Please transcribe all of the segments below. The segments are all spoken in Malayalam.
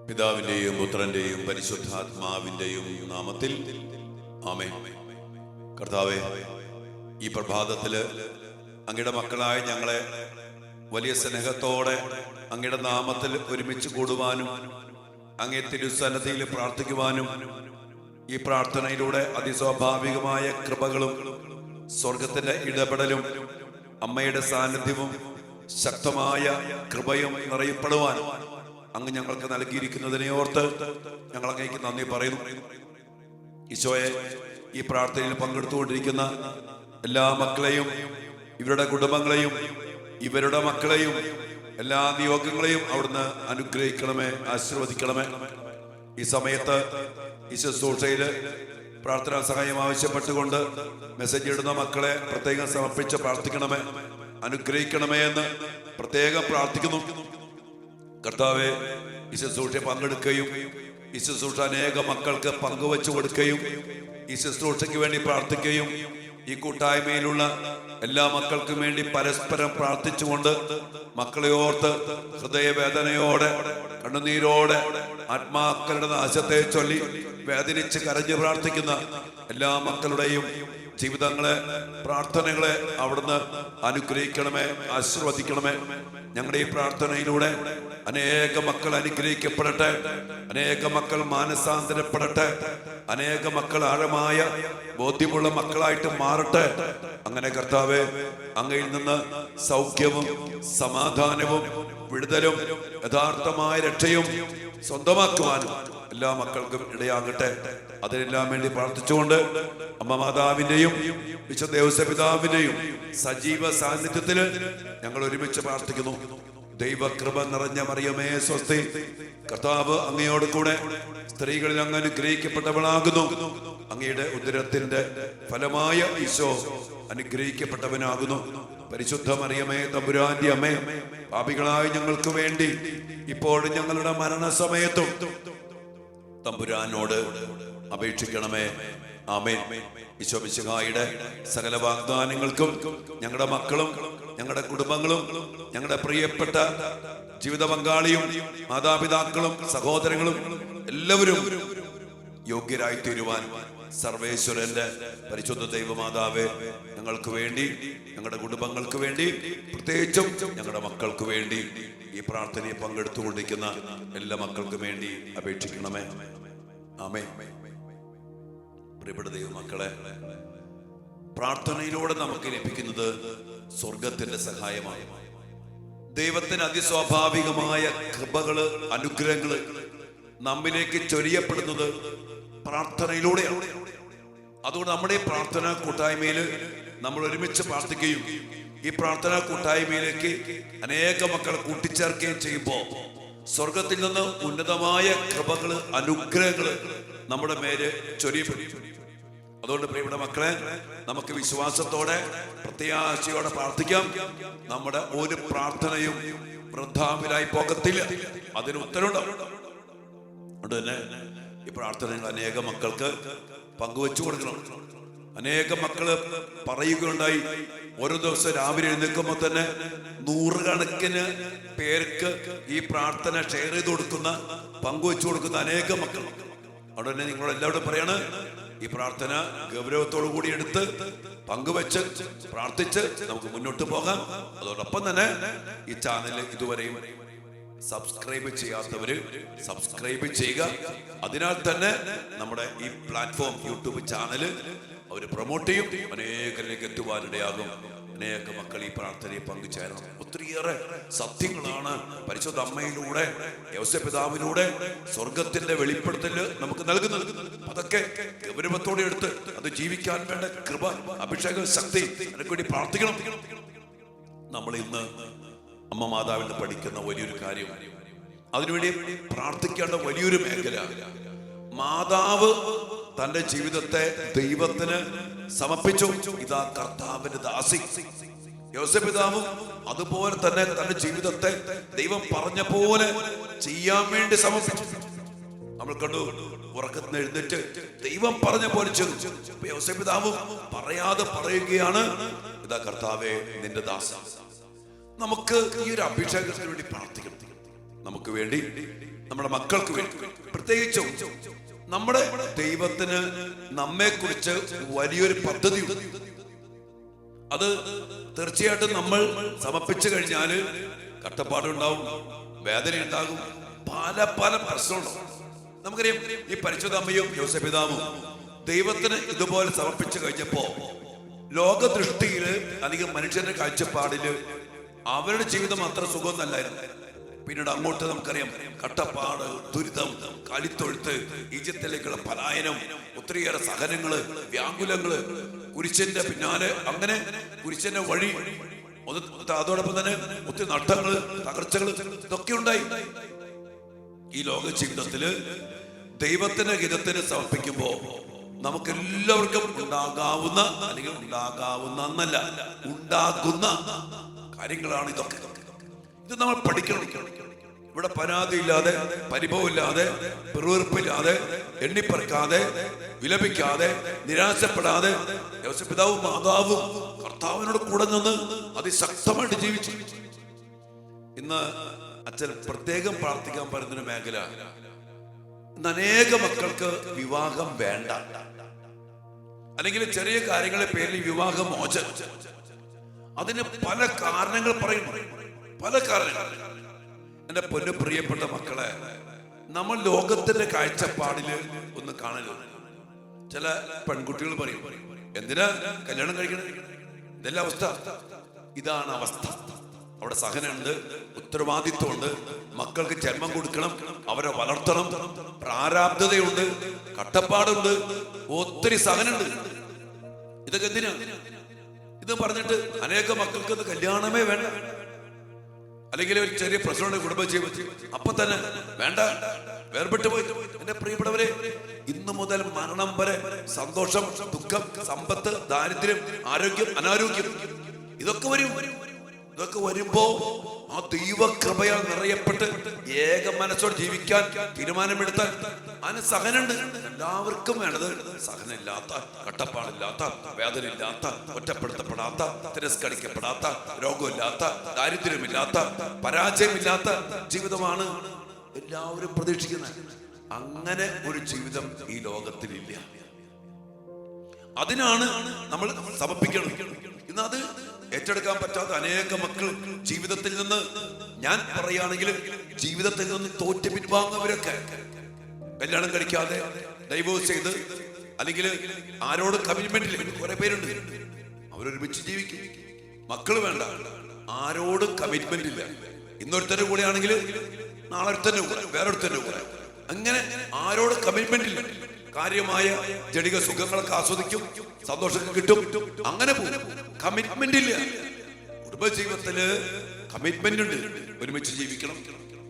പിതാവിന്റെയും പുത്രന്റെയും പരിശുദ്ധാത്മാവിന്റെയും നാമത്തിൽ ആമേൻ. കർത്താവേ, ഈ പ്രഭാതത്തില് അങ്ങയുടെ മക്കളായ ഞങ്ങളെ വലിയ സ്നേഹത്തോടെ അങ്ങയുടെ നാമത്തിൽ ഒരുമിച്ച് കൂടുവാനും അങ്ങേ തിരുസന്നിധിയിൽ പ്രാർത്ഥിക്കുവാനും ഈ പ്രാർത്ഥനയിലൂടെ അതിസ്വാഭാവികമായ കൃപകളും സ്വർഗത്തിന്റെ ഇടപെടലും അമ്മയുടെ സാന്നിധ്യവും ശക്തമായ കൃപയും നിറയപ്പെടുവാൻ അങ്ങ് ഞങ്ങൾക്ക് നൽകിയിരിക്കുന്നതിനെ ഓർത്ത് ഞങ്ങൾ അങ്ങേക്ക് നന്ദി പറയുന്നു. ഈശോയെ, ഈ പ്രാർത്ഥനയിൽ പങ്കെടുത്തുകൊണ്ടിരിക്കുന്ന എല്ലാ മക്കളെയും, ഇവരുടെ കുടുംബങ്ങളെയും, ഇവരുടെ മക്കളെയും, എല്ലാ നിയോഗങ്ങളെയും അവിടുന്ന് അനുഗ്രഹിക്കണമേ, ആശീർവദിക്കണമേ. ഈ സമയത്ത് ഈ ശുശ്രൂഷയില് പ്രാർത്ഥനാ സഹായം ആവശ്യപ്പെട്ടുകൊണ്ട് മെസ്സേജ് ഇടുന്ന മക്കളെ പ്രത്യേകം സമർപ്പിച്ച് പ്രാർത്ഥിക്കണമേ, അനുഗ്രഹിക്കണമേ എന്ന് പ്രത്യേകം പ്രാർത്ഥിക്കുന്നു. കർത്താവെ, ഈ ശുശ്രൂഷ പങ്കെടുക്കുകയും ഈ ശുശ്രൂഷ അനേക മക്കൾക്ക് പങ്കുവച്ചു കൊടുക്കുകയും ഈ ശുശ്രൂഷയ്ക്ക് വേണ്ടി പ്രാർത്ഥിക്കുകയും ഈ കൂട്ടായ്മയിലുള്ള എല്ലാ മക്കൾക്കും വേണ്ടി പരസ്പരം പ്രാർത്ഥിച്ചുകൊണ്ട് മക്കളെ ഓർത്ത് ഹൃദയവേദനയോടെ കണ്ണുനീരോടെ ആത്മാക്കളുടെ നാശത്തെ ചൊല്ലി വേദനിച്ച് കരഞ്ഞ് പ്രാർത്ഥിക്കുന്ന എല്ലാ മക്കളുടെയും ജീവിതങ്ങളെ, പ്രാർത്ഥനകളെ അവിടുന്ന് അനുഗ്രഹിക്കണമേ, ആശീർവദിക്കണമേ. ഞങ്ങളുടെ ഈ പ്രാർത്ഥനയിലൂടെ അനേക മക്കൾ അനുഗ്രഹിക്കപ്പെടട്ടെ, അനേക മക്കൾ മാനസാന്തരപ്പെടട്ടെ, അനേക മക്കൾ ആഴമായ ബോധ്യമുള്ള മക്കളായിട്ട് മാറട്ടെ. അങ്ങനെ കർത്താവെ, അങ്ങയിൽ നിന്ന് സൗഖ്യവും സമാധാനവും വിടുതലും യഥാർത്ഥമായ രക്ഷയും സ്വന്തമാക്കുവാനും എല്ലാ മക്കൾക്കും ഇടയാകട്ടെ. അതിനെല്ലാം വേണ്ടി പ്രാർത്ഥിച്ചുകൊണ്ട് അമ്മ മാതാവിന്റെയും വിശുദ്ധ ഔസേപിതാവിന്റെയും സജീവ സാന്നിധ്യത്തില് ഞങ്ങൾ ഒരുമിച്ച് പ്രാർത്ഥിക്കുന്നു. ദൈവകൃപ നിറഞ്ഞ മറിയമേ സ്വസ്തി, കർത്താവ് അങ്ങയോട് കൂടെ സ്ത്രീകളിൽ അങ്ങ് അനുഗ്രഹിക്കപ്പെട്ടവളാകുന്നു. അങ്ങയുടെ ഉദരത്തിന്റെ ഫലമായ ഈശോ അനുഗ്രഹിക്കപ്പെട്ടവനാകുന്നു. പരിശുദ്ധ മറിയമേ, തമ്പുരാന്റെ അമ്മേ, പാപികളായ ഞങ്ങൾക്ക് വേണ്ടി ഇപ്പോഴും ഞങ്ങളുടെ മരണസമയത്തും തമ്പുരാനോട് അപേക്ഷിക്കണമേ. ആമേൻ. ഈശോ മിശിഹായുടെ സകല വാഗ്ദാനങ്ങൾക്കും ഞങ്ങളുടെ മക്കളും ഞങ്ങളുടെ കുടുംബങ്ങളും ഞങ്ങളുടെ പ്രിയപ്പെട്ട ജീവിത പങ്കാളിയും മാതാപിതാക്കളും സഹോദരങ്ങളും എല്ലാവരും യോഗ്യരായി തീരുവാൻ സർവേശ്വരന്റെ പരിശുദ്ധ ദൈവമാതാവേ, ഞങ്ങൾക്ക് വേണ്ടി, ഞങ്ങളുടെ കുടുംബങ്ങൾക്ക് വേണ്ടി, പ്രത്യേകിച്ചും ഞങ്ങളുടെ മക്കൾക്ക് വേണ്ടി ഈ പ്രാർത്ഥനയിൽ പങ്കെടുത്തുകൊണ്ടിരിക്കുന്ന എല്ലാ മക്കൾക്കും വേണ്ടി അപേക്ഷിക്കണമേ. ആമേൻ. പ്രിയപ്പെട്ട ദൈവമക്കളെ, പ്രാർത്ഥനയിലൂടെ നമുക്ക് ലഭിക്കുന്നത് സ്വർഗത്തിന്റെ സഹായമാണ്. ദൈവത്തിന് അതിസ്വാഭാവികമായ കൃപകള്, അനുഗ്രഹങ്ങള് നമ്മിലേക്ക് ചൊരിയപ്പെടുന്നത് പ്രാർത്ഥനയിലൂടെയാണ്. അതുകൊണ്ട് നമ്മുടെ ഈ പ്രാർത്ഥനാ കൂട്ടായ്മയില് നമ്മൾ ഒരുമിച്ച് പ്രാർത്ഥിക്കുകയും ഈ പ്രാർത്ഥനാ കൂട്ടായ്മയിലേക്ക് അനേക മക്കളെ കൂട്ടിച്ചേർക്കുകയും ചെയ്യുമ്പോൾ സ്വർഗത്തിൽ നിന്ന് ഉന്നതമായ കൃപകള്, അനുഗ്രഹങ്ങള് നമ്മുടെ മേല് ചൊരിയപ്പെടും. അതുകൊണ്ട് പ്രിയപ്പെട്ട മക്കളെ, നമുക്ക് വിശ്വാസത്തോടെ പ്രത്യാശയോടെ പ്രാർത്ഥിക്കാം. നമ്മുടെ ഒരു പ്രാർത്ഥനയും വൃഥാവിലായി പോകത്തില്ല, അതിന് ഉത്തരവുണ്ടാവും. അതുകൊണ്ട് തന്നെ ഈ പ്രാർത്ഥനകൾ അനേക മക്കൾക്ക് പങ്കുവെച്ചു കൊടുക്കണം. അനേക മക്കള് പറയുകയുണ്ടായി, ഓരോ ദിവസം രാവിലെ എഴുന്നേൽക്കുമ്പോൾ തന്നെ നൂറുകണക്കിന് പേർക്ക് ഈ പ്രാർത്ഥന ഷെയർ ചെയ്ത് കൊടുക്കുന്ന, പങ്കുവെച്ചു കൊടുക്കുന്ന അനേക മക്കൾ. അവിടെ തന്നെ നിങ്ങളെല്ലാവരും പറയാണ്, ഈ പ്രാർത്ഥന ഗൗരവത്തോടു കൂടി എടുത്ത് പങ്കുവെച്ച് പ്രാർത്ഥിച്ച് നമുക്ക് മുന്നോട്ട് പോകാം. അതോടൊപ്പം തന്നെ ഈ ചാനൽ ഇതുവരെയും സബ്സ്ക്രൈബ് ചെയ്യാത്തവര് സബ്സ്ക്രൈബ് ചെയ്യുക. അതിനാൽ തന്നെ നമ്മുടെ ഈ പ്ലാറ്റ്ഫോം, യൂട്യൂബ് ചാനല് അവര് പ്രൊമോട്ട് ചെയ്യും, അനേകരിലേക്ക് എത്തുവാനിടയാകും. അനേക മക്കൾ ഈ പ്രാർത്ഥനയിൽ പങ്കുചേരണം. ഒത്തിരിയേറെ സത്യങ്ങളാണ് പരിശുദ്ധ അമ്മയിലൂടെ, ഔസേപിതാവിലൂടെ സ്വർഗത്തിന്റെ വെളിപ്പെടുത്തല് നമുക്ക് നൽകുന്നത്. അതൊക്കെ ഗൗരവത്തോടെ എടുത്ത് അത് ജീവിക്കാൻ വേണ്ട കൃപ, അഭിഷേക ശക്തി അതിനു വേണ്ടി പ്രാർത്ഥിക്കണം. നമ്മൾ ഇന്ന് അമ്മ മാതാവിൽ നിന്ന് പഠിക്കുന്ന വലിയൊരു കാര്യം, അതിനുവേണ്ടി പ്രാർത്ഥിക്കേണ്ട വലിയൊരു മേഖല, മാതാവ് തന്റെ ജീവിതത്തെ ദൈവത്തിന് സമർപ്പിച്ചു. ഇതാ കർത്താവിന്റെ ദാസി. യോസേപിതാവും അതുപോലെ തന്നെ തന്റെ ജീവിതത്തെ ദൈവം പറഞ്ഞ പോലെ ചെയ്യാൻ വേണ്ടി സമർപ്പിച്ചു. നമ്മൾ കണ്ടു, ഉറക്കത്തിന് എഴുന്നേറ്റ് ദൈവം പറഞ്ഞ പോലെ ചെയ്തു. യോസേപിതാവും പറയാതെ പറയുകയാണ്, ഇതാ കർത്താവേ നിന്റെ ദാസ. നമുക്ക് ഈ ഒരു അഭിഷേകത്തിന് വേണ്ടി പ്രാർത്ഥിക്കണം. നമുക്ക് വേണ്ടി നമ്മുടെ മക്കൾക്ക് വേണ്ടി. പ്രത്യേകിച്ചും നമ്മുടെ ദൈവത്തിന് നമ്മെക്കുറിച്ച് വലിയൊരു പദ്ധതിയുണ്ട്. അത് തീർച്ചയായിട്ടും നമ്മൾ സമർപ്പിച്ചു കഴിഞ്ഞാൽ കഷ്ടപ്പാടുണ്ടാവും, വേദന ഉണ്ടാകും, പല പല പ്രശ്നമുണ്ടാവും. നമുക്കറിയാം, ഈ പരിശുദ്ധ അമ്മയും യോസേപ്പ് പിതാവും ദൈവത്തിന് ഇതുപോലെ സമർപ്പിച്ചു കഴിഞ്ഞപ്പോ ലോകദൃഷ്ടിയില് അല്ലെങ്കിൽ മനുഷ്യന്റെ കാഴ്ചപ്പാടില് അവരുടെ ജീവിതം അത്ര സുഖമൊന്നല്ലായിരുന്നു. പിന്നീട് അങ്ങോട്ട് നമുക്കറിയാം, കഷ്ടപ്പാട്, ദുരിതം, കാലിത്തൊഴുത്ത്, ഈജിപ്തിലേക്കുള്ള പലായനം, ഒത്തിരിയേറെ സഹനങ്ങള്, വ്യാകുലങ്ങള്, കുരിശന്റെ പിന്നാലെ, അങ്ങനെ കുരിശന്റെ വഴി, അതോടൊപ്പം തന്നെ ഒത്തിരി നഷ്ടങ്ങള്, തകർച്ചകള്, ഇതൊക്കെ ഉണ്ടായി. ഈ ലോക ജീവിതത്തില് ദൈവത്തിന്റെ ഹിതത്തിന് സമർപ്പിക്കുമ്പോ നമുക്ക് എല്ലാവർക്കും ഉണ്ടാകാവുന്ന, അല്ലെങ്കിൽ ഉണ്ടാകാവുന്ന ഉണ്ടാകുന്ന കാര്യങ്ങളാണ് ഇതൊക്കെ. ഇത് നമ്മൾ പഠിക്കണം. ഇവിടെ പരാതിയില്ലാതെ, പരിഭവമില്ലാതെ, പിറുവിറുപ്പില്ലാതെ, എണ്ണിപ്പറക്കാതെ, വിലപിക്കാതെ, നിരാശപ്പെടാതെ യോസേപ്പ് പിതാവും മാതാവും കർത്താവിനോട് കൂടെ നിന്ന് അതിശക്തമായിട്ട് ജീവിച്ചു. ഇന്ന് അച്ഛൻ പ്രത്യേകം പ്രാർത്ഥിക്കാൻ പറയുന്നൊരു മേഖല, ഇന്ന് അനേക മക്കൾക്ക് വിവാഹം വേണ്ട, അല്ലെങ്കിൽ ചെറിയ കാര്യങ്ങളുടെ പേരിൽ വിവാഹ മോചനം. അതിന് പല കാരണങ്ങൾ പറയുന്നു, പല കാരണങ്ങൾ. എന്റെ പൊന്നു പ്രിയപ്പെട്ട മക്കളെ, നമ്മൾ ലോകത്തിന്റെ കാഴ്ചപ്പാടില് ഒന്ന് കാണരുത്. ചില പെൺകുട്ടികൾ പറയും, എന്തിനാ കല്യാണം കഴിക്കണം, ഇതെല്ലാം അവസ്ഥ. ഇതാണ് അവസ്ഥ. അവിടെ സഹനമുണ്ട്, ഉത്തരവാദിത്വമുണ്ട്, മക്കൾക്ക് ജന്മം കൊടുക്കണം, അവരെ വളർത്തണം, പ്രാരാബ്ധതയുണ്ട്, കട്ടപ്പാടുണ്ട്, ഒത്തിരി സഹനമുണ്ട്. ഇതൊക്കെ എന്തിനാ? ഇത് പറഞ്ഞിട്ട് അനേക മക്കൾക്ക് ഇത് കല്യാണമേ വേണ്ട, അല്ലെങ്കിൽ ഒരു ചെറിയ പ്രശ്നമുണ്ട് കുടുംബജീവിതത്തിൽ, അപ്പൊ തന്നെ വേണ്ട, വേർപെട്ടു പോയി. എന്റെ പ്രിയപ്പെട്ടവരെ, ഇന്നു മുതൽ മരണം വരെ സന്തോഷം, ദുഃഖം, സമ്പത്ത്, ദാരിദ്ര്യം, ആരോഗ്യം, അനാരോഗ്യം, ഇതൊക്കെ വരും. ഇതൊക്കെ വരുമ്പോ ആ ദൈവകൃപയാൽ നിറയപ്പെട്ട് ഏക മനസ്സോട് ജീവിക്കാൻ തീരുമാനമെടുത്താൽ അതിന് സഹനുണ്ട്. എല്ലാവർക്കും വേണ്ടത് സഹനമില്ലാത്ത, കട്ടപ്പാടില്ലാത്ത, വേദന ഇല്ലാത്ത, ഒറ്റപ്പെടുത്തപ്പെടാത്ത, തിരസ്കരിക്കപ്പെടാത്ത, രോഗമില്ലാത്ത, ദാരിദ്ര്യമില്ലാത്ത, പരാജയമില്ലാത്ത ജീവിതമാണ് എല്ലാവരും പ്രതീക്ഷിക്കുന്നത്. അങ്ങനെ ഒരു ജീവിതം ഈ ലോകത്തിലില്ല. അതിനാണ് നമ്മൾ സമർപ്പിക്കണം. ഇന്നത് ഏറ്റെടുക്കാൻ പറ്റാത്ത അനേക മക്കൾ ജീവിതത്തിൽ നിന്ന്, ഞാൻ പറയുകയാണെങ്കിൽ ജീവിതത്തിൽ നിന്ന് തോറ്റ് പിൻവാങ്ങുന്നവരൊക്കെ കല്യാണം കഴിക്കാതെ ഡൈവോഴ്സ് ചെയ്ത്, അല്ലെങ്കിൽ ആരോട് കമ്മിറ്റ്മെന്റ് ഇല്ല. കുറെ പേരുണ്ട്, അവരൊരുമിച്ച് ജീവിക്കും, മക്കൾ വേണ്ട, ആരോടും കമ്മിറ്റ്മെന്റ് ഇല്ല. ഇന്നൊരുത്തന്റെ കൂടെ ആണെങ്കിൽ നാളെ ഒരുത്തന്റെ കൂടെ, വേറൊരുത്തന്റെ കൂടെ, അങ്ങനെ ആരോടും കമ്മിറ്റ്മെന്റ് ഇല്ല. കാര്യമായ ജടിക സുഖങ്ങളൊക്കെ ആസ്വദിക്കും, സന്തോഷം കിട്ടും, അങ്ങനെ പോകും. കമ്മിറ്റ്മെന്റ് ഇല്ല. കുടുംബജീവിതത്തില് കമ്മിറ്റ്മെന്റ് ഉണ്ട്. ഒരുമിച്ച് ജീവിക്കണം,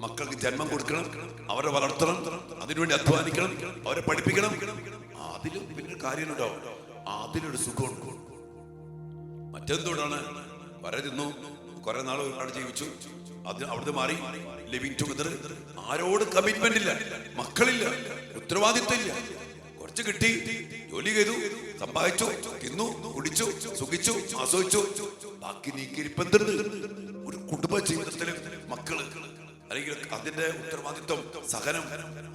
മക്കൾക്ക് ജന്മം കൊടുക്കണം, അവരെ വളർത്തണം, അതിനുവേണ്ടി അധ്വാനിക്കണം, അവരെ പഠിപ്പിക്കണം. അതിലും പിന്നെ കാര്യമുണ്ടാവും, അതിലൊരു സുഖമുണ്ട്. മറ്റെന്തുകൊണ്ടാണ്? കുറെ തിന്നു, കുറെ നാൾ ഒരുപാട് ജീവിച്ചു, അത് അവിടുന്ന് മാറി, ലിവിങ് ടുഗദർ, ആരോട് കമ്മിറ്റ്മെന്റ് ഇല്ല, മക്കളില്ല, ഉത്തരവാദിത്വം ഇല്ല. കുറച്ച് കിട്ടി, ജോലി ചെയ്തു, സമ്പാദിച്ചു, തിന്നു, കുടിച്ചു, സുഖിച്ചു, ആസ്വദിച്ചു, ബാക്കി നീക്കിരിപ്പെന്തുണ്ട്? ഒരു കുടുംബ ജീവിതത്തില് മക്കള്, അല്ലെങ്കിൽ അതിന്റെ ഉത്തരവാദിത്വം, സഹനം,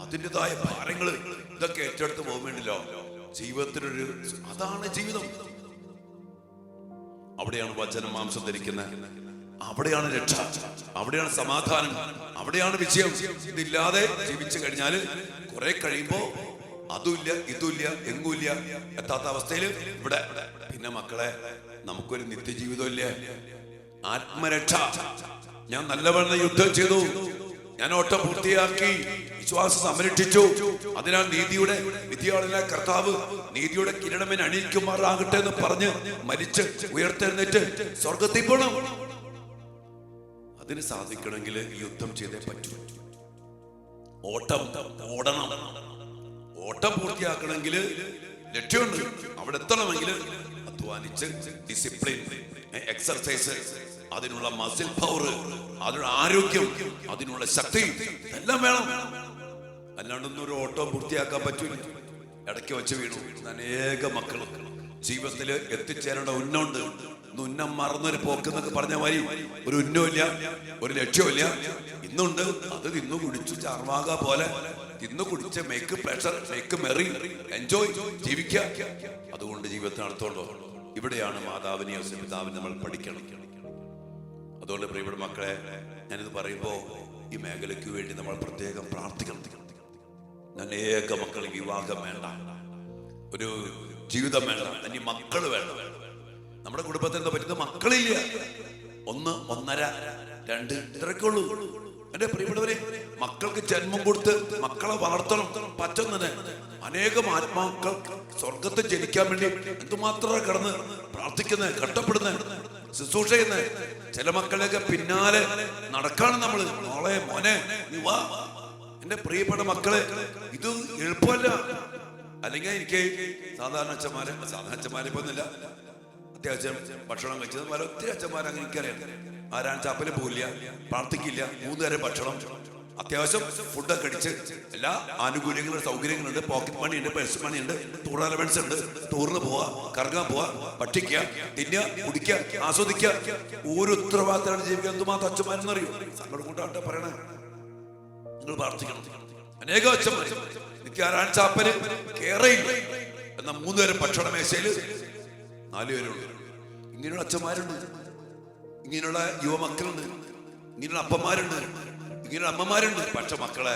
അതിൻ്റെതായ ഭാരങ്ങള്, ഇതൊക്കെ ഏറ്റെടുത്ത് പോകാൻ വേണ്ടില്ലോ ജീവിതത്തിനൊരു, അതാണ് ജീവിതം. അവിടെയാണ് വചനം മാംസം ധരിക്കുന്നത്, അവിടെയാണ് രക്ഷ, അവിടെയാണ് സമാധാനം, അവിടെയാണ് വിജയം. ഇതില്ലാതെ ജീവിച്ചു കഴിഞ്ഞാല് കുറെ കഴിയുമ്പോ അതുമില്ല, ഇതുമില്ല, എങ്ങുമില്ല, എത്താത്ത അവസ്ഥയിൽ ഇവിടെ. പിന്നെ മക്കളെ, നമുക്കൊരു നിത്യജീവിതം ഇല്ലേ? ആത്മരക്ഷ. ഞാൻ നല്ലവണ്ണം യുദ്ധം ചെയ്തു, ഞാൻ ഓട്ടം പൂർത്തിയാക്കി, വിശ്വാസം സംരക്ഷിച്ചു, അതിനാൽ നീതിയുടെ വിധിയാളനായ കർത്താവ് നീതിയുടെ കിരീടമെന്നെ അണിയിക്കുമാറാകട്ടെ എന്ന് പറഞ്ഞ് മരിച്ച് ഉയർത്തെഴുന്നേറ്റ് സ്വർഗത്തിൽ പോകണം. അതിന് സാധിക്കണമെങ്കിൽ യുദ്ധം ചെയ്തേ പറ്റൂ. ഓട്ടം ഓടണം. ഓട്ടം പൂർത്തിയാക്കണമെങ്കിൽ ലക്ഷ്യമുണ്ട്, അവിടെ എത്തണമെങ്കിൽ അധ്വാനിച്ച്, ഡിസിപ്ലിൻ, എക്സർസൈസ്, അതിനുള്ള മസിൽ പവർ, അതിനുള്ള ആരോഗ്യം, അതിനുള്ള ശക്തി എല്ലാം വേണം. അല്ലാണ്ടൊന്നും ഒരു ഓട്ടം പൂർത്തിയാക്കാൻ പറ്റൂല. ഇടയ്ക്ക് വെച്ച് വീണു അനേക മക്കൾ ജീവിതത്തിൽ എത്തിച്ചേരേണ്ട ഉന്നമുണ്ട്, ഉന്നം മറന്നൊരു പോക്ക് എന്നൊക്കെ പറഞ്ഞ മാതിരി ഒരു ഉന്നമില്ല, ഒരു ലക്ഷ്യമില്ല. ഇന്നുണ്ട്, അത് തിന്നു കുടിച്ചു ചാർവാക പോലെ തിന്നു കുടിച്ച് make pleasure, make merry, enjoy, ജീവിക്കുക. അതുകൊണ്ട് ജീവിതത്തിൽ നടത്തോണ്ടോ? ഇവിടെയാണ് മാതാവിനെയോ പിതാവിനെ നമ്മൾ പഠിക്കണം. അതുകൊണ്ട് പ്രിയപ്പെട്ട മക്കളെ, ഞാനിത് പറയുമ്പോ ഈ മേഖലയ്ക്ക് വേണ്ടി നമ്മൾ പ്രത്യേകം പ്രാർത്ഥിക്കണം. അനേക മക്കൾ വിവാഹം വേണ്ട, ഒരു ജീവിതം വേണ്ട, അനി മക്കൾ വേണ്ട. നമ്മുടെ കുടുംബത്തിൽ എന്താ പറ്റുന്ന? മക്കളില്ല. 1, 1.5, 2 ഇത്രയൊക്കെ ഉള്ളൂ. എന്റെ പ്രിയപ്പെട്ടവരെ, മക്കൾക്ക് ജന്മം കൊടുത്ത് മക്കളെ വളർത്തണം പറ്റുന്നത്. അനേകം ആത്മാക്കൾ സ്വർഗത്തിൽ ജനിക്കാൻ വേണ്ടി എന്തുമാത്രം കിടന്ന് പ്രാർത്ഥിക്കുന്നത്, കഷ്ടപ്പെടുന്നത്, ശുശ്രൂഷ ചെയ്യുന്നത്. ചില മക്കളെയൊക്കെ പിന്നാലെ നടക്കാണ് നമ്മള്. മോളെ, മോനെ, നീ വാ. എന്റെ പ്രിയപ്പെട്ട മക്കളെ, ഇത് എളുപ്പമല്ല. അല്ലെങ്കിൽ എനിക്ക് സാധാരണ അച്ഛന്മാരെ ഇപ്പൊ ഒന്നുമില്ല, അത്യാവശ്യം ഭക്ഷണം കഴിച്ചത് പല ഒത്തിരി അച്ഛന്മാരെ അങ്ങനെ എനിക്കറിയാം. ആരാണ് ചാപ്പല് പോകില്ല, പ്രാർത്ഥിക്കില്ല, 3 നേരം ഭക്ഷണം, അത്യാവശ്യം ഫുഡൊക്കെ അടിച്ച് എല്ലാ ആനുകൂല്യങ്ങളും സൗകര്യങ്ങളുണ്ട്, പോക്കറ്റ് മണി ഉണ്ട്, പേഴ്സ് മണി ഉണ്ട്, ടൂർ അലവൻസ് ഉണ്ട്, ടൂറിന് പോവാ, കറങ്ങാൻ പോവാ, ഭക്ഷിക്കുക, തിന്നുക, കുടിക്കുക, ആസ്വദിക്കുക. ഒരു ഉത്തരവാദിത്തമാണ് ജീവിക്കാൻ. എന്തുമാത്രം അച്ഛന്മാരെന്നറിയോ? സങ്കടം കൊണ്ടാട്ടെ പറയണേ. നിങ്ങൾ പ്രാർത്ഥിക്കണം. അനേകം അച്ഛന്മാർ എനിക്ക് ആരാണ് ചാപ്പല് കേറയില്ല, എന്നാൽ 3 നേരം ഭക്ഷണ മേശയില് 4 പേരുണ്ട്. ഇങ്ങനെയുള്ള അച്ഛന്മാരുണ്ട്, ഇങ്ങനെയുള്ള യുവമക്കളുണ്ട്, ഇങ്ങനെയുള്ള അപ്പന്മാരുണ്ട്, ഇങ്ങനെയുള്ള അമ്മമാരുണ്ട്. പക്ഷെ മക്കളെ,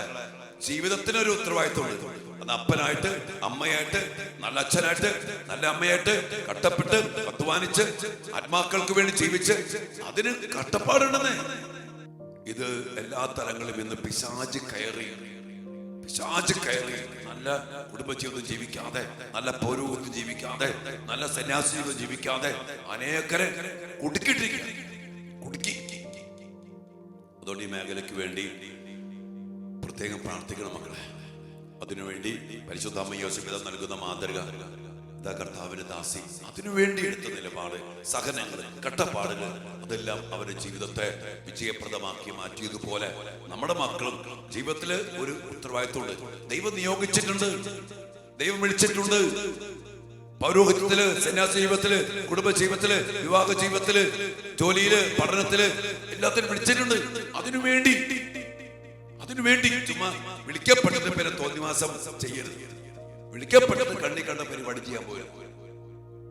ജീവിതത്തിനൊരു ഉത്തരവാദിത്വമുണ്ട്. അത് അപ്പനായിട്ട്, അമ്മയായിട്ട്, നല്ല അച്ഛനായിട്ട്, നല്ല അമ്മയായിട്ട് കഷ്ടപ്പെട്ട് അധ്വാനിച്ച് ആത്മാക്കൾക്ക് വേണ്ടി ജീവിച്ച് അതിന് കഷ്ടപ്പാടുണ്ടെന്നേ. ഇത് എല്ലാ തലങ്ങളിലും ഇന്ന് പിശാച് കയറി നല്ല കുടുംബജീവിതം ജീവിക്കാതെ, നല്ല പൗരോഹിത്യം ജീവിക്കാതെ, നല്ല സന്യാസ ജീവിതം ജീവിക്കാതെ അനേകരെ കുടുക്കി. അതുകൊണ്ട് ഈ മേഖലയ്ക്ക് വേണ്ടി പ്രത്യേകം പ്രാർത്ഥിക്കണം മക്കളെ. അതിനുവേണ്ടി പരിശുദ്ധ അമ്മ യോസേപ്പിതാ നൽകുന്ന മാതൃക, കർത്താവിന്റെ ദാസി അതിനുവേണ്ടി എടുത്ത നിലപാട്, സഹനങ്ങൾ, കഷ്ടപ്പാടുകൾ, അതെല്ലാം അവരുടെ ജീവിതത്തെ വിജയപ്രദമാക്കി മാറ്റിയതുപോലെ നമ്മുടെ മക്കളും ജീവിതത്തില് ഒരു ഉത്തരവാദിത്വമുണ്ട്. ദൈവം നിയോഗിച്ചിട്ടുണ്ട്, ദൈവം വിളിച്ചിട്ടുണ്ട്. പൗരോഹിത്യത്തില്, സന്യാസ ജീവിതത്തില്, കുടുംബ ജീവിതത്തില്, വിവാഹ ജീവിതത്തില്, ജോലിയില്, പഠനത്തില്, എല്ലാത്തിനും വിളിച്ചിട്ടുണ്ട്. അതിനുവേണ്ടി ചുമ്മാ വിളിക്കപ്പെട്ടതിന്റെ പേരെ തോന്നിവാസം ചെയ്യരുത്. വിളിക്കപ്പെട്ടത് കണ്ണി കണ്ട പരിപാടി ചെയ്യാൻ പോയത്.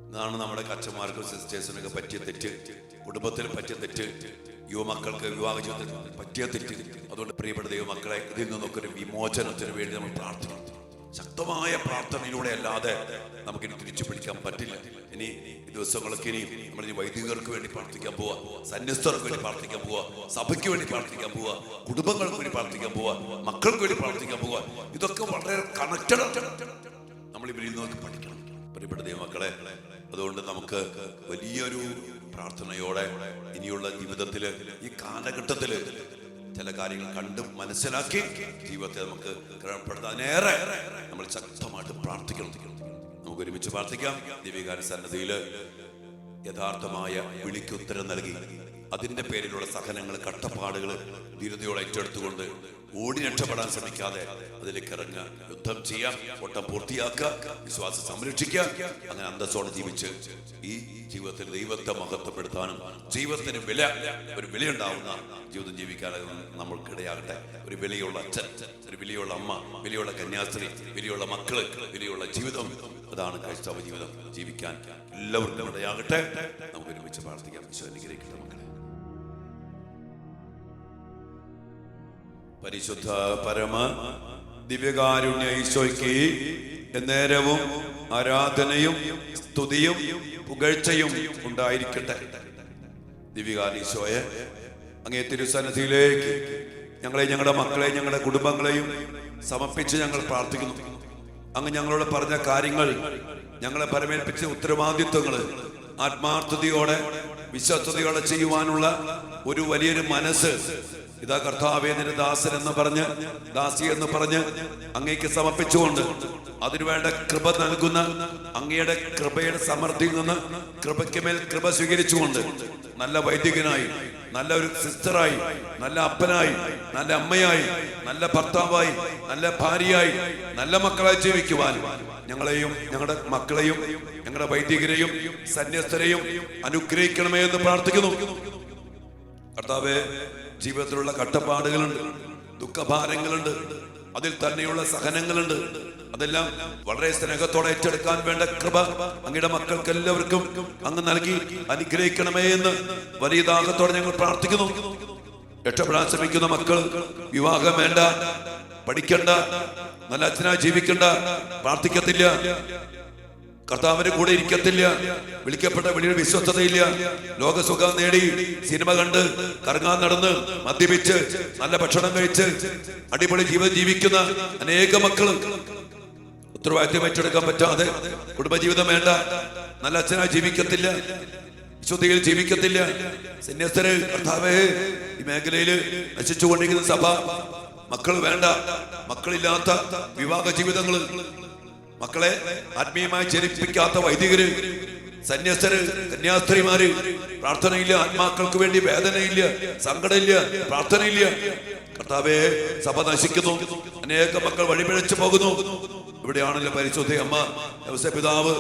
ഇതാണ് നമ്മുടെ അച്ഛന്മാർക്കും സിസ്റ്റേഴ്സിനൊക്കെ പറ്റിയ തെറ്റ്, കുടുംബത്തിൽ പറ്റിയ തെറ്റ്, യുവമക്കൾക്ക് വിവാഹ ജീവിതത്തിൽ പറ്റിയ തെറ്റ്. അതുകൊണ്ട് പ്രിയപ്പെട്ട ദൈവമക്കളെ, ഇതിൽ നിന്നൊക്കെ ഒരു വിമോചനത്തിന് വേണ്ടി നമ്മൾ പ്രാർത്ഥിക്കണം. ശക്തമായ പ്രാർത്ഥനയിലൂടെ അല്ലാതെ നമുക്കിനി തിരിച്ചു പിടിക്കാൻ പറ്റില്ല. ഇനി ഈ ദിവസങ്ങളൊക്കെ ഇനി നമ്മൾ വൈദികർക്ക് വേണ്ടി പ്രാർത്ഥിക്കാൻ പോവാ, സന്യസ്തർക്ക് വേണ്ടി പ്രാർത്ഥിക്കാൻ പോവാ, സഭയ്ക്ക് വേണ്ടി പ്രാർത്ഥിക്കാൻ പോവാ, കുടുംബങ്ങൾക്ക് വേണ്ടി പ്രാർത്ഥിക്കാൻ പോവാ, മക്കൾക്ക് വേണ്ടി പ്രാർത്ഥിക്കാൻ പോവാ. ഇതൊക്കെ വളരെ കണക്റ്റഡ്. നമ്മൾ ഇവരിൽ നിന്നൊക്കെ പഠിക്കണം പ്രിയപ്പെട്ട ദൈവമക്കളെ. അതുകൊണ്ട് നമുക്ക് വലിയൊരു പ്രാർത്ഥനയോടെ ഇനിയുള്ള ജീവിതത്തില്, ഈ കാലഘട്ടത്തില് ചില കാര്യങ്ങൾ കണ്ടും മനസ്സിലാക്കി ജീവിതത്തെ നമുക്ക് ക്രമപ്പെടുത്താനേറെ നമ്മൾ ശക്തമായിട്ട് പ്രാർത്ഥിക്കണം. നമുക്ക് ഒരുമിച്ച് പ്രാർത്ഥിക്കാം. ദിവ്യകാരുണ്യ സന്നിധിയില് യഥാർത്ഥമായ വിളിക്ക് ഉത്തരം നൽകി അതിന്റെ പേരിലുള്ള സഹനങ്ങൾ, കഷ്ടപ്പാടുകൾ ധീരതയോടെ ഏറ്റെടുത്തുകൊണ്ട് ഓടി രക്ഷപ്പെടാൻ ശ്രമിക്കാതെ അതിലേക്ക് ഇറങ്ങുക, യുദ്ധം ചെയ്യാം, ഓട്ടം പൂർത്തിയാക്കുക, വിശ്വാസം സംരക്ഷിക്കുക. അങ്ങനെ അന്തസ്സോടെ ജീവിച്ച് ഈ ജീവിതത്തിൽ ദൈവത്തെ മഹത്വപ്പെടുത്താനും ജീവിതത്തിന് ഒരു വിലയുണ്ടാവുന്ന ജീവിതം ജീവിക്കാനും നമ്മൾക്കിടയാകട്ടെ. ഒരു വിലയുള്ള അച്ഛൻ, ഒരു വിലയുള്ള അമ്മ, വിലയുള്ള കന്യാസ്ത്രീ, വിലയുള്ള മക്കള്, വിലയുള്ള ജീവിതം, അതാണ് ക്രൈസ്തവ ജീവിതം ജീവിക്കാൻ എല്ലാവർക്കും ഇടയാകട്ടെ. നമുക്ക് ഒരുമിച്ച് പ്രാർത്ഥിക്കാം. ഈശോ അനുഗ്രഹിക്കട്ടെ മക്കളെ. പരിശുദ്ധ പരമ ദിവ്യകാരുണ്യ ഈശോയ്ക്ക് എന്നേരവും ആരാധനയും സ്തുതിയും പുകഴ്ചയും ഉണ്ടായിരിക്കട്ടെ. ദിവ്യകാരുണ്യ ഈശോയെ, അങ്ങേ തിരുസന്നിധിയിലേക്ക് ഞങ്ങളെ, ഞങ്ങളുടെ മക്കളെ, ഞങ്ങളുടെ കുടുംബങ്ങളെയും സമർപ്പിച്ച് ഞങ്ങൾ പ്രാർത്ഥിക്കുന്നു. അങ്ങ് ഞങ്ങളോട് പറഞ്ഞ കാര്യങ്ങൾ, ഞങ്ങളെ പരമേൽപ്പിച്ച ഉത്തരവാദിത്വങ്ങൾ ആത്മാർത്ഥതയോടെ, വിശ്വസ്തയോടെ ചെയ്യുവാനുള്ള ഒരു വലിയൊരു മനസ്സ് ഇതാ കർത്താവേ നിന്റെ ദാസൻ എന്ന് പറഞ്ഞ്, ദാസി എന്ന് പറഞ്ഞ് അങ്ങേക്ക് സമർപ്പിച്ചുകൊണ്ട് അതിനുവേണ്ട കൃപ നൽകുന്ന അങ്ങയുടെ കൃപയുടെ സമൃദ്ധിയിൽ നിന്ന് കൃപയ്ക്ക് മേൽ കൃപ സ്വീകരിച്ചുകൊണ്ട് നല്ല വൈദികനായി, നല്ല ഒരു സിസ്റ്ററായി, നല്ല അപ്പനായി, നല്ല അമ്മയായി, നല്ല ഭർത്താവായി, നല്ല ഭാര്യയായി, നല്ല മക്കളായി ജീവിക്കുവാൻ ഞങ്ങളെയും ഞങ്ങളുടെ മക്കളെയും ഞങ്ങളുടെ വൈദികരെയും സന്യസ്തരെയും അനുഗ്രഹിക്കണമേ എന്ന് പ്രാർത്ഥിക്കുന്നു. കർത്താവേ, ജീവിതത്തിലുള്ള കഷ്ടപ്പാടുകളുണ്ട്, ദുഃഖഭാരങ്ങളുണ്ട്, അതിൽ തന്നെയുള്ള സഹനങ്ങളുണ്ട്. അതെല്ലാം വളരെ സ്നേഹത്തോടെ ഏറ്റെടുക്കാൻ വേണ്ട കൃപ അങ്ങയുടെ മക്കൾക്ക് എല്ലാവർക്കും അങ്ങ് നൽകി അനുഗ്രഹിക്കണമേ എന്ന് വലിയ ദാഹത്തോടെ ഞങ്ങൾ പ്രാർത്ഥിക്കുന്നു. രക്ഷപ്പെടാൻ ശ്രമിക്കുന്ന മക്കൾ വിവാഹം വേണ്ട, പഠിക്കണ്ട, നല്ല അച്ഛനായി ജീവിക്കണ്ട, പ്രാർത്ഥിക്കത്തില്ല, കർത്താവിന്റെ കൂടെ ഇരിക്കത്തില്ല, വിളിക്കപ്പെട്ട വെളിയിൽ വിശ്വസ്തതയില്ല, ലോകസുഖം നേടി സിനിമ കണ്ട് കറങ്ങാൻ നടന്ന് മദ്യപിച്ച് നല്ല ഭക്ഷണം കഴിച്ച് അടിപൊളി ജീവിതം ജീവിക്കുന്ന അനേക മക്കള് ഉത്തരവാദിത്വം ഏറ്റെടുക്കാൻ പറ്റാതെ കുടുംബജീവിതം വേണ്ട, നല്ല അച്ഛനായി ജീവിക്കത്തില്ല, വിശുദ്ധിയിൽ ജീവിക്കത്തില്ല. സന്യസ്തര് കർത്താവേ, ഈ മേഖലയിൽ നശിച്ചുകൊണ്ടിരിക്കുന്ന സഭ, മക്കൾ വേണ്ട, മക്കളില്ലാത്ത വിവാഹ ജീവിതങ്ങള്, മക്കളെ ആത്മീയമായി ജനിപ്പിക്കാത്ത വൈദികര്, സന്യസ്തര്, കന്യാസ്ത്രീമാര്, പ്രാർത്ഥനയില്ല, ആത്മാക്കൾക്ക് വേണ്ടി വേദനയില്ല, സങ്കടമില്ല, പ്രാർത്ഥനയില്ല. കർത്താവേ, സഭ നശിക്കുന്നു, അനേക മക്കൾ വഴിപിഴച്ചു പോകുന്നു. ഇവിടെയാണല്ലോ പരിശുദ്ധ അമ്മ യൗസേപ്പ് പിതാവ്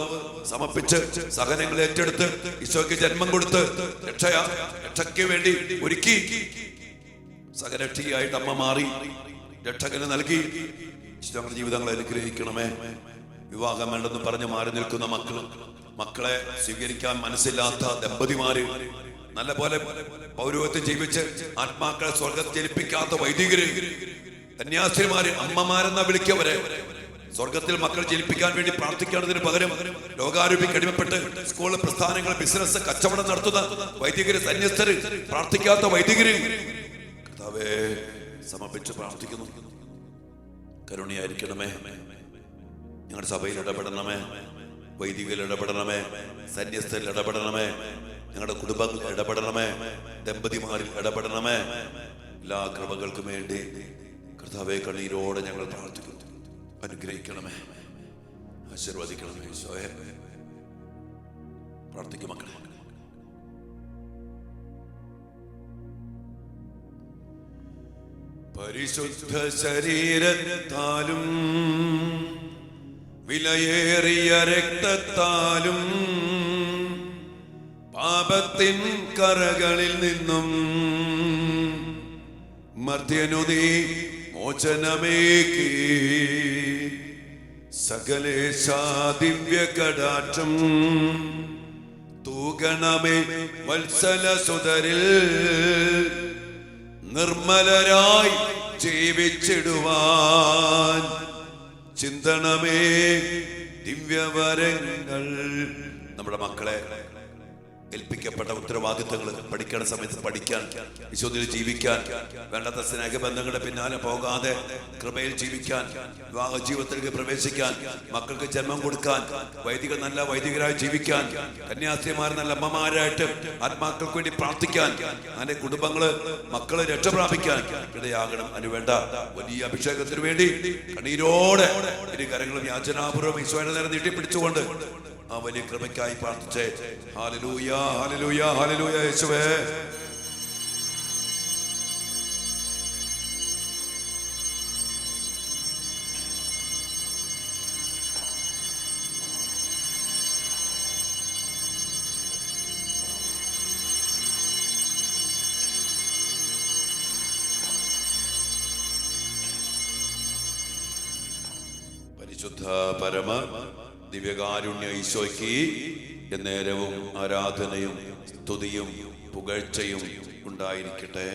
സമർപ്പിച്ച് സഹനങ്ങൾ ഏറ്റെടുത്ത് ഈശോയ്ക്ക് ജന്മം കൊടുത്ത് രക്ഷയ്ക്ക് വേണ്ടി ഒരുക്കി സഹരക്ഷയായിട്ട് അമ്മ മാറി രക്ഷകന് നൽകി. നമ്മുടെ ജീവിതങ്ങളെ അനുഗ്രഹിക്കണമേ. വിവാഹം വേണ്ടെന്ന് പറഞ്ഞ് മാറി നിൽക്കുന്ന മക്കളെ സ്വീകരിക്കാൻ മനസ്സില്ലാത്ത ദമ്പതിമാര്, നല്ല പോലെ പൗരോഹിത്യം ജീവിച്ച് ആത്മാക്കളെ സ്വർഗത്തിൽ ജനിപ്പിക്കാത്ത വൈദികര്, കന്യാസ്ത്രീമാര്, അമ്മമാരെന്ന വിളിക്കവരെ സ്വർഗത്തിൽ മക്കൾ ജനിപ്പിക്കാൻ വേണ്ടി പ്രാർത്ഥിക്കേണ്ടതിന് പകരം ലോകാരൂപിക്ക് അടിമപ്പെട്ട് സ്കൂൾ പ്രസ്ഥാനങ്ങൾ, ബിസിനസ്, കച്ചവടം നടത്തുന്ന വൈദികര്, സന്യസ്തര്, പ്രാർത്ഥിക്കാത്ത വൈദികര് കർത്താവേ സമർപ്പിച്ച് പ്രാർത്ഥിക്കുന്നു. കരുണയായിരിക്കണമേ. ഞങ്ങളുടെ സഭയിൽ ഇടപെടണമേ, വൈദികയിൽ ഇടപെടണമേ, സന്യസ്തരിൽ ഇടപെടണമേ, ഞങ്ങളുടെ കുടുംബങ്ങളിൽ ഇടപെടണമേ, ദമ്പതിമാരിൽ ഇടപെടണമേ. എല്ലാ കൃപകൾക്കും വേണ്ടി കർത്താവേ കണ്ണീരോടെ ഞങ്ങൾ പ്രാർത്ഥിക്കുന്നു. അനുഗ്രഹിക്കണമേ, ആശീർവദിക്കണമേ. ഈശോയെ പ്രാർത്ഥിക്കും മക്കളെ. പരിശുദ്ധ ശരീരത്താലും വിലയേറിയ രക്തത്താലും പാപത്തിൻ കറകളിൽ നിന്നും മർത്യനു നീ മോചനമേകി സകലേശാ ദിവ്യ കടാക്ഷം തൂകണമേ വത്സല സുതരിൽ നിർമ്മലരായി ജീവിച്ചിടുവാൻ ചിന്തണമേ ദിവ്യവരങ്ങൾ. നമ്മുടെ മക്കളെ ഏൽപ്പിക്കപ്പെട്ട ഉത്തരവാദിത്തങ്ങൾ പഠിക്കേണ്ട സമയത്ത് പഠിക്കാൻ, വിശുദ്ധിയിൽ ജീവിക്കാൻ, വേണ്ടാത്ത സ്നേഹബന്ധങ്ങളുടെ പിന്നാലെ പോകാതെ കൃപയിൽ ജീവിക്കാൻ, വിവാഹ ജീവിതത്തിലേക്ക് പ്രവേശിക്കാൻ, മക്കൾക്ക് ജന്മം കൊടുക്കാൻ, വൈദികർ നല്ല വൈദികരായി ജീവിക്കാൻ, കന്യാസ്ത്രീമാർ നല്ല അമ്മമാരായിട്ട് ആത്മാക്കൾക്ക് വേണ്ടി പ്രാർത്ഥിക്കാൻ, അങ്ങനെ കുടുംബങ്ങള് മക്കള് രക്ഷപ്രാപിക്കാൻ ഇടയാകണം. അതിനുവേണ്ട വലിയ അഭിഷേകത്തിന് വേണ്ടി കണ്ണീരോടെ ഇരു കരങ്ങളും യാചനാപൂർവ്വം ഈശോയുടെ നേരെ നീട്ടിപ്പിടിച്ചുകൊണ്ട് ആ വലിയ കൃപയ്ക്കായി പ്രാർത്ഥിച്ചേ. Hallelujah, hallelujah, hallelujah. യേശുവേ പരിശുദ്ധ പരമ ദിവ്യകാരുണ്യ ഈശോയ്ക്ക് എന്നേരവും ആരാധനയും സ്തുതിയും പുകഴ്ചയും ഉണ്ടായിരിക്കട്ടെ.